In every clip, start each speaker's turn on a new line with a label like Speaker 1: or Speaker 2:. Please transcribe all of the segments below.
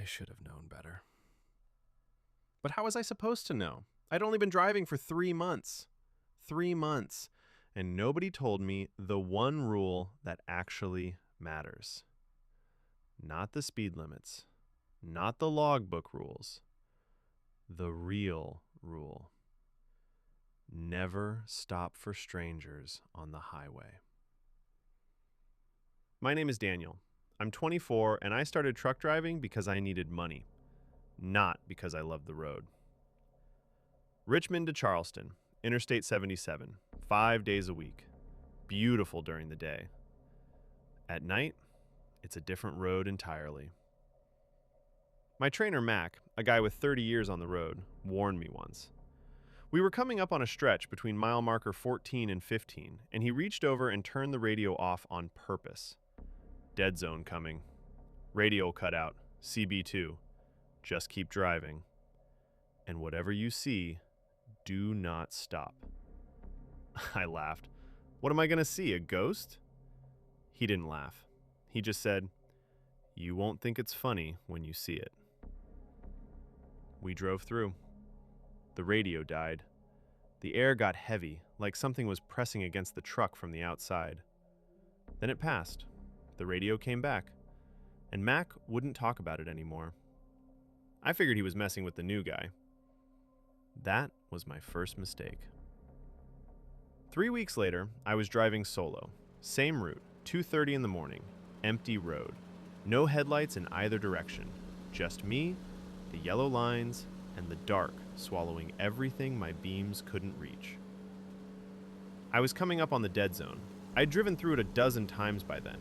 Speaker 1: I should have known better. But how was I supposed to know? I'd only been driving for 3 months. 3 months. And nobody told me the one rule that actually matters. Not the speed limits. Not the logbook rules. The real rule. Never stop for strangers on the highway. My name is Daniel. I'm 24 and I started truck driving because I needed money, not because I loved the road. Richmond to Charleston, Interstate 77, 5 days a week. Beautiful during the day. At night, it's a different road entirely. My trainer, Mac, a guy with 30 years on the road, warned me once. We were coming up on a stretch between mile marker 14 and 15, and he reached over and turned the radio off on purpose. Dead zone coming. Radio cut out. CB2. Just keep driving. And whatever you see, do not stop. I laughed. What am I going to see, a ghost? He didn't laugh. He just said, "You won't think it's funny when you see it." We drove through. The radio died. The air got heavy, like something was pressing against the truck from the outside. Then it passed. The radio came back, and Mac wouldn't talk about it anymore. I figured he was messing with the new guy. That was my first mistake. 3 weeks later, I was driving solo. Same route, 2:30 in the morning, empty road. No headlights in either direction. Just me, the yellow lines, and the dark swallowing everything my beams couldn't reach. I was coming up on the dead zone. I'd driven through it a dozen times by then.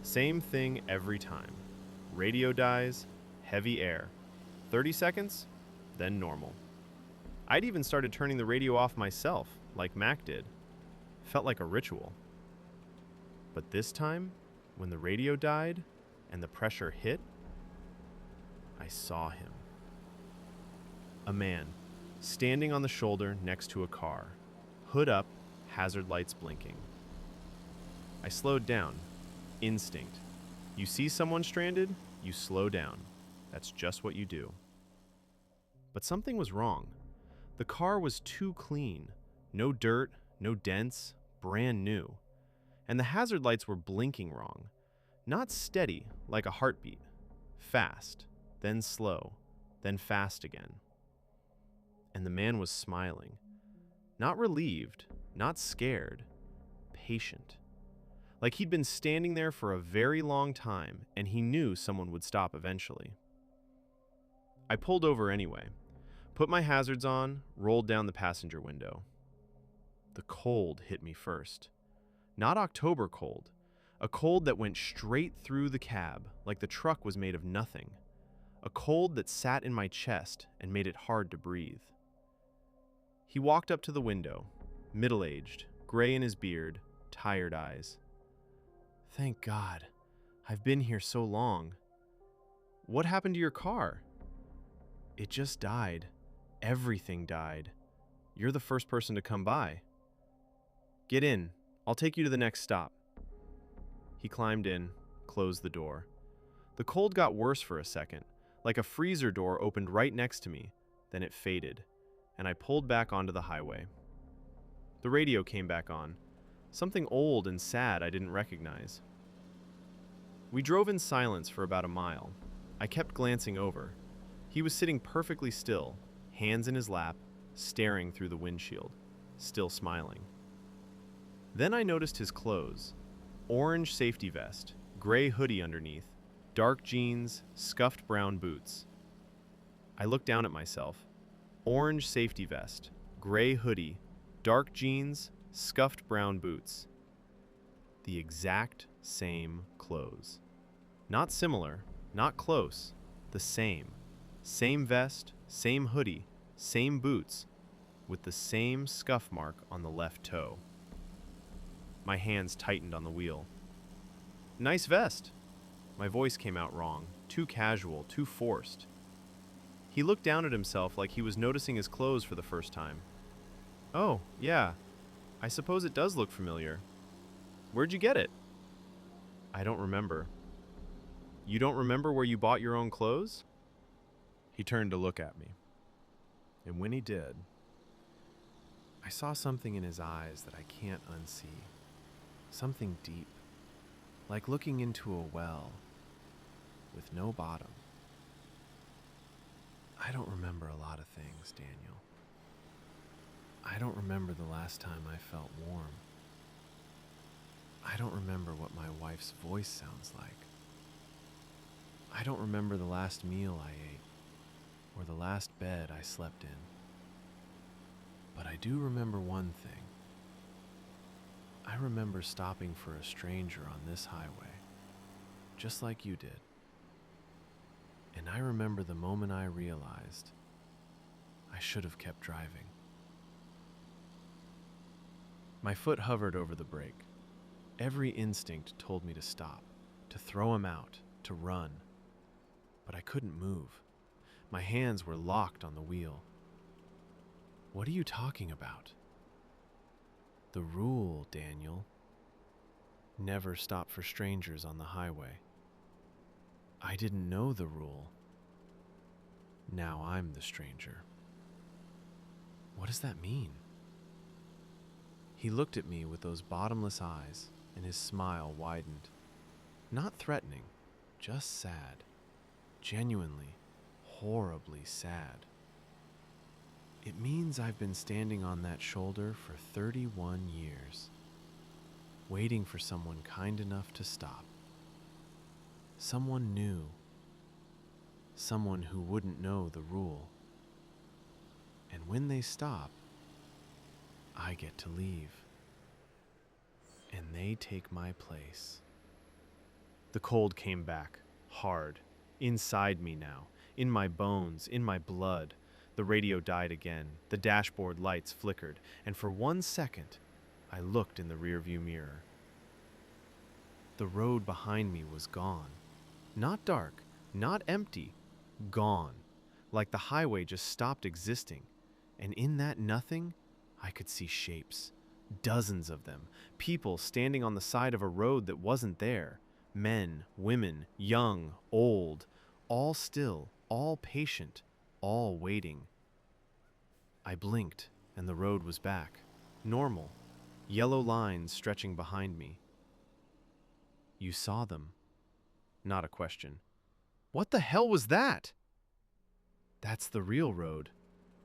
Speaker 1: Same thing every time. Radio dies, heavy air. 30 seconds, then normal. I'd even started turning the radio off myself, like Mac did. Felt like a ritual. But this time, when the radio died and the pressure hit, I saw him. A man, standing on the shoulder next to a car, hood up, hazard lights blinking. I slowed down. Instinct. You see someone stranded, you slow down. That's just what you do. But something was wrong. The car was too clean. No dirt, no dents, brand new. And the hazard lights were blinking wrong. Not steady, like a heartbeat. Fast, then slow, then fast again. And the man was smiling. Not relieved, not scared, patient. Like he'd been standing there for a very long time and he knew someone would stop eventually. I pulled over anyway, put my hazards on, rolled down the passenger window. The cold hit me first. Not October cold, a cold that went straight through the cab like the truck was made of nothing. A cold that sat in my chest and made it hard to breathe. He walked up to the window, middle-aged, gray in his beard, tired eyes. "Thank God. I've been here so long." "What happened to your car?" "It just died. Everything died. You're the first person to come by." "Get in. I'll take you to the next stop." He climbed in, closed the door. The cold got worse for a second, like a freezer door opened right next to me, then it faded, and I pulled back onto the highway. The radio came back on, something old and sad I didn't recognize. We drove in silence for about a mile. I kept glancing over. He was sitting perfectly still, hands in his lap, staring through the windshield, still smiling. Then I noticed his clothes. Orange safety vest, gray hoodie underneath, dark jeans, scuffed brown boots. I looked down at myself. Orange safety vest, gray hoodie, dark jeans, scuffed brown boots. The exact same clothes. Not similar, not close, the same. Same vest, same hoodie, same boots, with the same scuff mark on the left toe. My hands tightened on the wheel. "Nice vest." My voice came out wrong, too casual, too forced. He looked down at himself like he was noticing his clothes for the first time. "Oh, yeah. I suppose it does look familiar. Where'd you get it?" "I don't remember." "You don't remember where you bought your own clothes?" He turned to look at me, and when he did, I saw something in his eyes that I can't unsee. Something deep, like looking into a well with no bottom. I don't remember a lot of things, Daniel. I don't remember the last time I felt warm. I don't remember what my wife's voice sounds like. I don't remember the last meal I ate or the last bed I slept in. But I do remember one thing. I remember stopping for a stranger on this highway, just like you did. And I remember the moment I realized I should have kept driving. My foot hovered over the brake. Every instinct told me to stop, to throw him out, to run. But I couldn't move. My hands were locked on the wheel. What are you talking about? The rule, Daniel. Never stop for strangers on the highway. I didn't know the rule. Now I'm the stranger. What does that mean? He looked at me with those bottomless eyes, and his smile widened. Not threatening, just sad. Genuinely, horribly sad. It means I've been standing on that shoulder for 31 years, waiting for someone kind enough to stop. Someone new. Someone who wouldn't know the rule. And when they stop, I get to leave. And they take my place. The cold came back, hard, inside me now, in my bones, in my blood. The radio died again, the dashboard lights flickered, and for 1 second, I looked in the rearview mirror. The road behind me was gone. Not dark, not empty, gone. Like the highway just stopped existing. And in that nothing, I could see shapes. Dozens of them. People standing on the side of a road that wasn't there. Men, women, young, old. All still, all patient, all waiting. I blinked, and the road was back. Normal. Yellow lines stretching behind me. You saw them. Not a question. What the hell was that? That's the real road.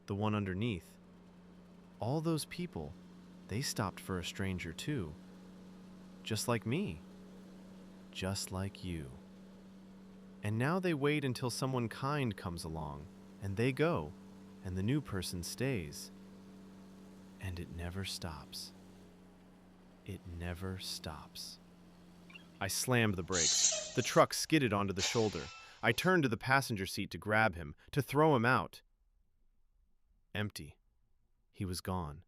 Speaker 1: The one underneath. All those people, they stopped for a stranger too. Just like me. Just like you. And now they wait until someone kind comes along, and they go, and the new person stays. And it never stops. It never stops. I slammed the brakes. The truck skidded onto the shoulder. I turned to the passenger seat to grab him, to throw him out. Empty. He was gone.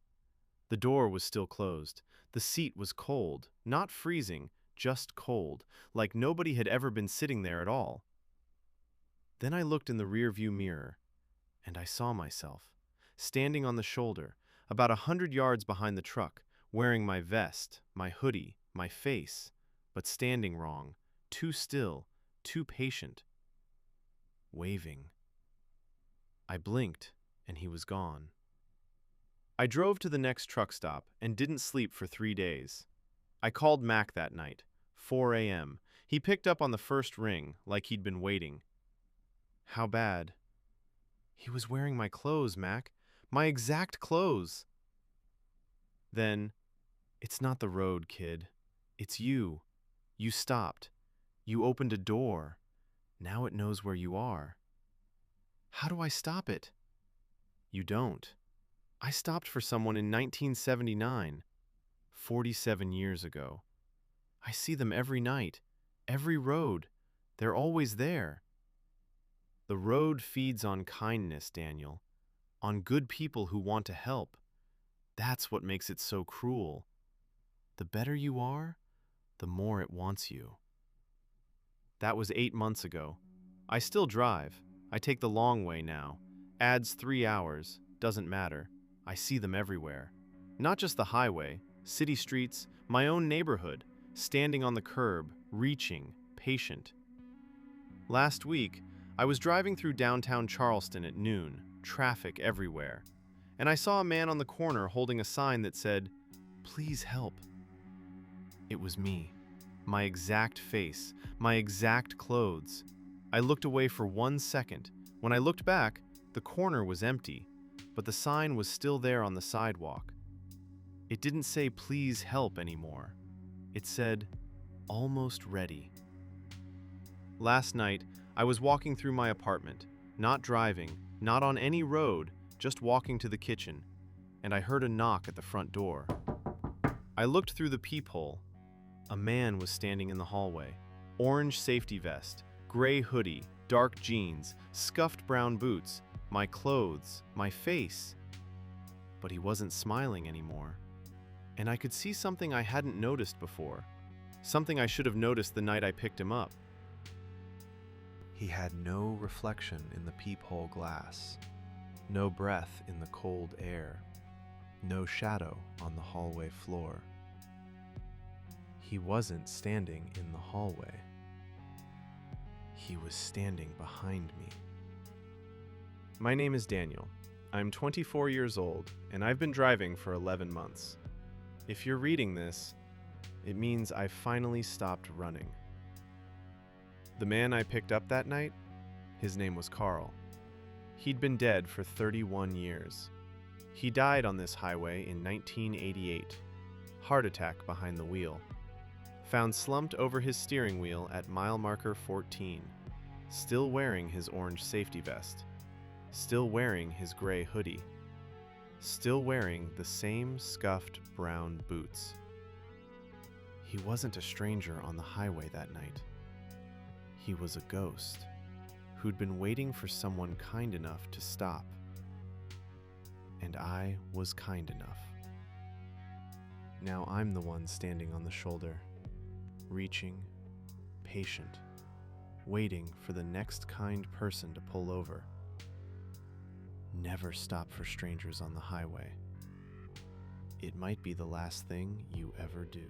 Speaker 1: The door was still closed. The seat was cold, not freezing, just cold, like nobody had ever been sitting there at all. Then I looked in the rearview mirror, and I saw myself, standing on the shoulder, about 100 yards behind the truck, wearing my vest, my hoodie, my face, but standing wrong, too still, too patient. Waving. I blinked, and he was gone. I drove to the next truck stop and didn't sleep for 3 days. I called Mac that night, 4 a.m. He picked up on the first ring, like he'd been waiting. How bad? He was wearing my clothes, Mac. My exact clothes. Then, it's not the road, kid. It's you. You stopped. You opened a door. Now it knows where you are. How do I stop it? You don't. I stopped for someone in 1979, 47 years ago. I see them every night, every road. They're always there. The road feeds on kindness, Daniel, on good people who want to help. That's what makes it so cruel. The better you are, the more it wants you. That was 8 months ago. I still drive. I take the long way now. Adds 3 hours. Doesn't matter. I see them everywhere. Not just the highway, city streets, my own neighborhood, standing on the curb, reaching, patient. Last week, I was driving through downtown Charleston at noon, traffic everywhere, and I saw a man on the corner holding a sign that said, "Please help." It was me. My exact face, my exact clothes. I looked away for 1 second. When I looked back, the corner was empty, but the sign was still there on the sidewalk. It didn't say "Please help" anymore. It said, "Almost ready." Last night, I was walking through my apartment, not driving, not on any road, just walking to the kitchen, and I heard a knock at the front door. I looked through the peephole. A man was standing in the hallway. Orange safety vest, gray hoodie, dark jeans, scuffed brown boots, my clothes, my face. But he wasn't smiling anymore. And I could see something I hadn't noticed before. Something I should have noticed the night I picked him up. He had no reflection in the peephole glass, no breath in the cold air, no shadow on the hallway floor. He wasn't standing in the hallway. He was standing behind me. My name is Daniel. I'm 24 years old, and I've been driving for 11 months. If you're reading this, it means I finally stopped running. The man I picked up that night, his name was Carl. He'd been dead for 31 years. He died on this highway in 1988, heart attack behind the wheel. Found slumped over his steering wheel at mile marker 14, still wearing his orange safety vest, still wearing his gray hoodie, still wearing the same scuffed brown boots. He wasn't a stranger on the highway that night. He was a ghost who'd been waiting for someone kind enough to stop. And I was kind enough. Now I'm the one standing on the shoulder, reaching, patient, waiting for the next kind person to pull over. Never stop for strangers on the highway. It might be the last thing you ever do.